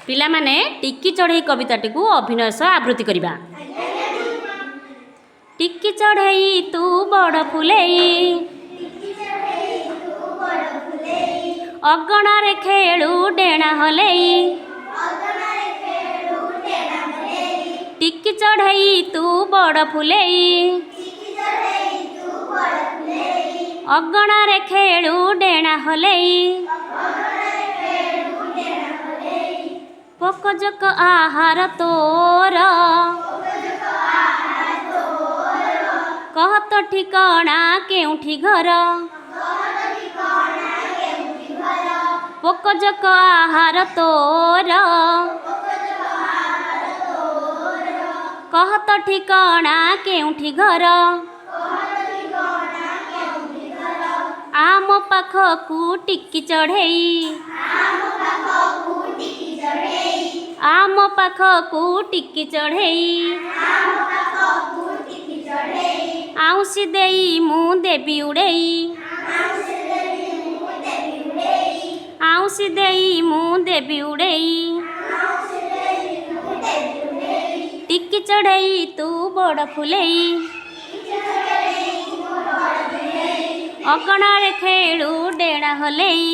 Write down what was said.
पिला माने टिक्की चढ़ई कविताटी को अभिनय सह आवृत्ति करिबा। टिक्की चढ़ई तू बड़ फुलेई, अगणार खेलु डेणा हलेई। टिक्की चढ़ई तू बड़ फुलेई, अगणार खेलु डेणा हलेई। पकजक आहार तोर, कहत ठिकाना केउठी घर। पकजक आहार तोर, कहत ठिकाना केउठी घर। आम पाखकु टिक्की चढ़ई, आम पाखकु टिक्की चढ़ई। आउसी देई मु देवी उड़ेई, आउसी देई मु देवी उड़ेई। टिक्की चढ़ई तू बड़ फुलेई, अगणार खेलु डेणा हलेई।